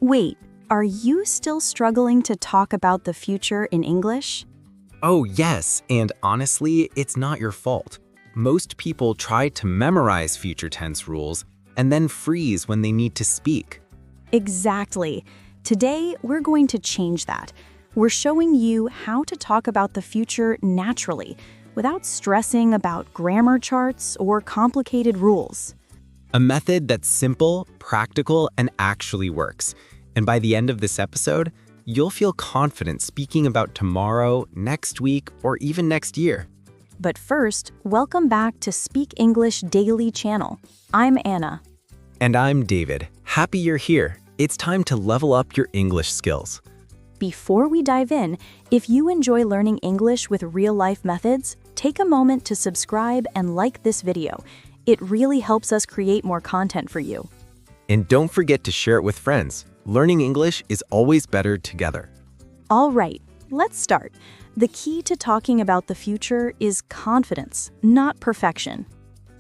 Wait, are you still struggling to talk about the future in English? Oh, yes, and honestly, it's not your fault. Most people try to memorize future tense rules and then freeze when they need to speak. Exactly. Today, we're going to change that. We're showing you how to talk about the future naturally, without stressing about grammar charts or complicated rules. A method that's simple, practical, and actually works. And by the end of this episode, you'll feel confident speaking about tomorrow, next week, or even next year. But first, welcome back to Speak English Daily channel. I'm Anna. And I'm David. Happy you're here. It's time to level up your English skills. Before we dive in, if you enjoy learning English with real-life methods, take a moment to subscribe and like this video. It really helps us create more content for you. And don't forget to share it with friends. Learning English is always better together. All right, let's start. The key to talking about the future is confidence, not perfection.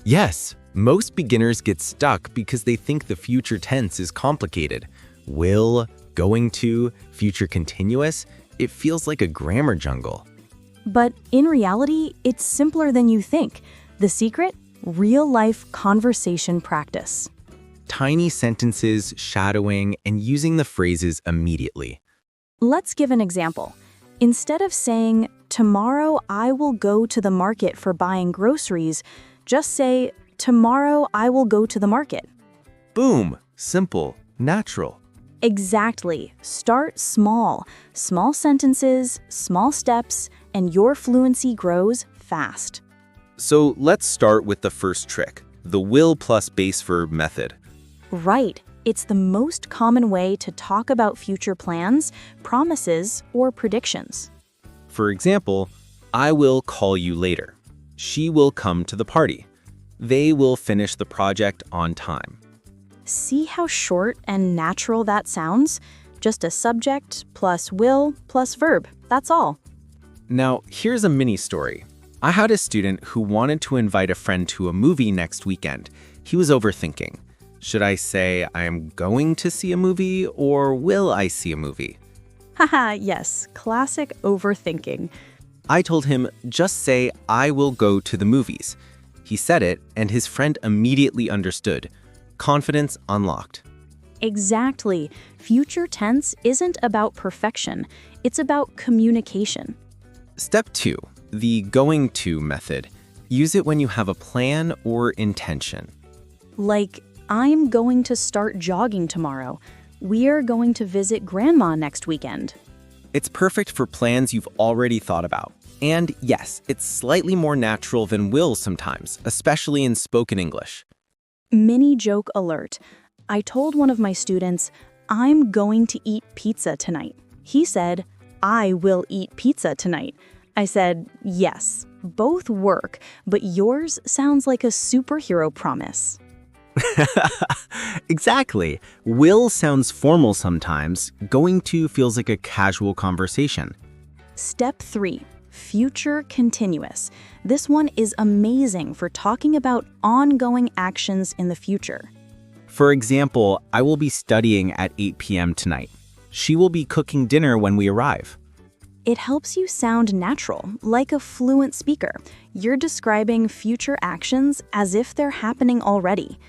Yes, most beginners get stuck because they think the future tense is complicated. Will, going to, future continuous, it feels like a grammar jungle. But in reality, it's simpler than you think. The secret? Real-life conversation practice. Tiny sentences, shadowing, and using the phrases immediately. Let's give an example. Instead of saying, "Tomorrow I will go to the market for buying groceries," just say, "Tomorrow I will go to the market." Boom! Simple, natural. Exactly. Start small. Small sentences, small steps, and your fluency grows fast. So let's start with the first trick, the will plus base verb method. Right. It's the most common way to talk about future plans, promises, or predictions. For example, I will call you later. She will come to the party. They will finish the project on time. See how short and natural that sounds? Just a subject plus will plus verb. That's all. Now, here's a mini story. I had a student who wanted to invite a friend to a movie next weekend. He was overthinking. Should I say I am going to see a movie or will I see a movie? Haha, yes, classic overthinking. I told him, just say I will go to the movies. He said it and his friend immediately understood. Confidence unlocked. Exactly. Future tense isn't about perfection. It's about communication. Step 2, the going to method. Use it when you have a plan or intention. Like, I'm going to start jogging tomorrow. We're going to visit Grandma next weekend. It's perfect for plans you've already thought about. And yes, it's slightly more natural than will sometimes, especially in spoken English. Mini joke alert. I told one of my students, "I'm going to eat pizza tonight." He said, "I will eat pizza tonight." I said, "Yes, both work, but yours sounds like a superhero promise." Exactly. Will sounds formal sometimes. Going to feels like a casual conversation. Step 3, future continuous. This one is amazing for talking about ongoing actions in the future. For example, I will be studying at 8 p.m. tonight. She will be cooking dinner when we arrive. It helps you sound natural, like a fluent speaker. You're describing future actions as if they're happening already.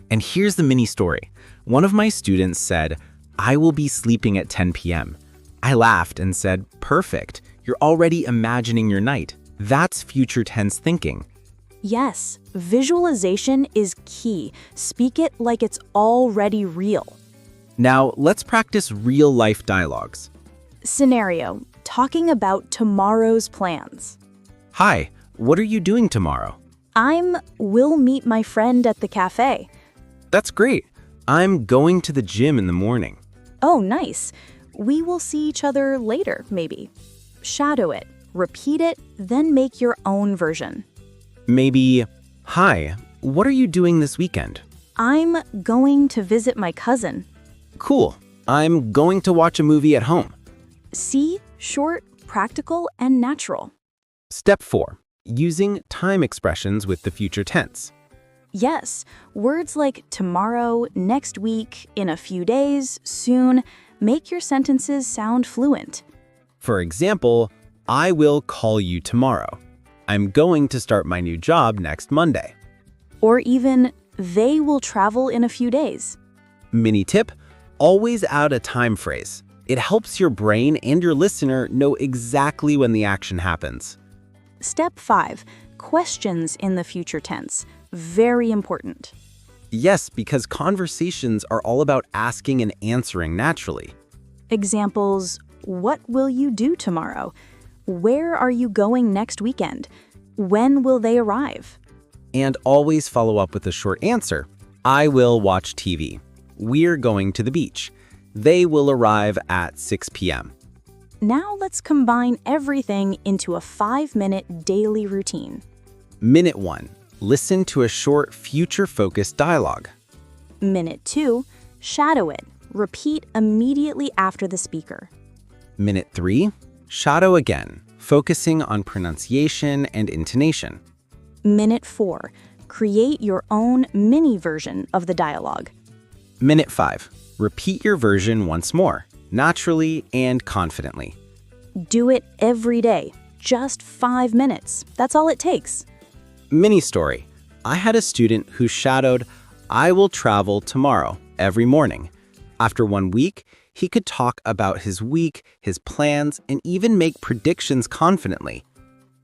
And here's the mini story. One of my students said, I will be sleeping at 10 p.m. I laughed and said, perfect. You're already imagining your night. That's future tense thinking. Yes, visualization is key. Speak it like it's already real. Now, let's practice real-life dialogues. Scenario, talking about tomorrow's plans. Hi, what are you doing tomorrow? Will meet my friend at the cafe. That's great. I'm going to the gym in the morning. Oh, nice. We will see each other later, maybe. Shadow it, repeat it, then make your own version. Maybe, hi, what are you doing this weekend? I'm going to visit my cousin. Cool. I'm going to watch a movie at home. See? Short, practical, and natural. Step 4. Using time expressions with the future tense. Yes, words like tomorrow, next week, in a few days, soon, make your sentences sound fluent. For example, I will call you tomorrow. I'm going to start my new job next Monday. Or even, they will travel in a few days. Mini tip, always add a time phrase. It helps your brain and your listener know exactly when the action happens. Step 5. Questions in the future tense. Very important. Yes, because conversations are all about asking and answering naturally. Examples, what will you do tomorrow? Where are you going next weekend? When will they arrive? And always follow up with a short answer. I will watch TV. We're going to the beach. They will arrive at 6 p.m. Now let's combine everything into a 5-minute daily routine. Minute 1. Listen to a short future-focused dialogue. Minute 2. Shadow it. Repeat immediately after the speaker. Minute 3. Shadow again, focusing on pronunciation and intonation. Minute 4. Create your own mini version of the dialogue. Minute 5. Repeat your version once more, naturally and confidently. Do it every day. Just 5 minutes. That's all it takes. Mini story. I had a student who shadowed, I will travel tomorrow, every morning. After 1 week, he could talk about his week, his plans, and even make predictions confidently.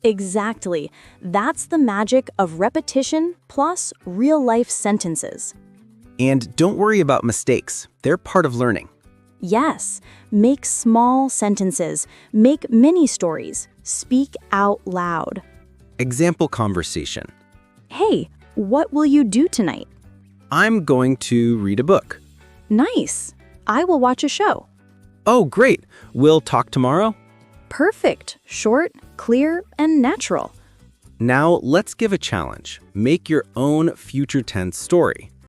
Exactly. That's the magic of repetition plus real-life sentences. And don't worry about mistakes. They're part of learning. Yes, make small sentences, make mini stories, speak out loud. Example conversation. Hey, what will you do tonight? I'm going to read a book. Nice. I will watch a show. Oh, great. We'll talk tomorrow? Perfect. Short, clear, and natural. Now let's give a challenge. Make your own future tense story.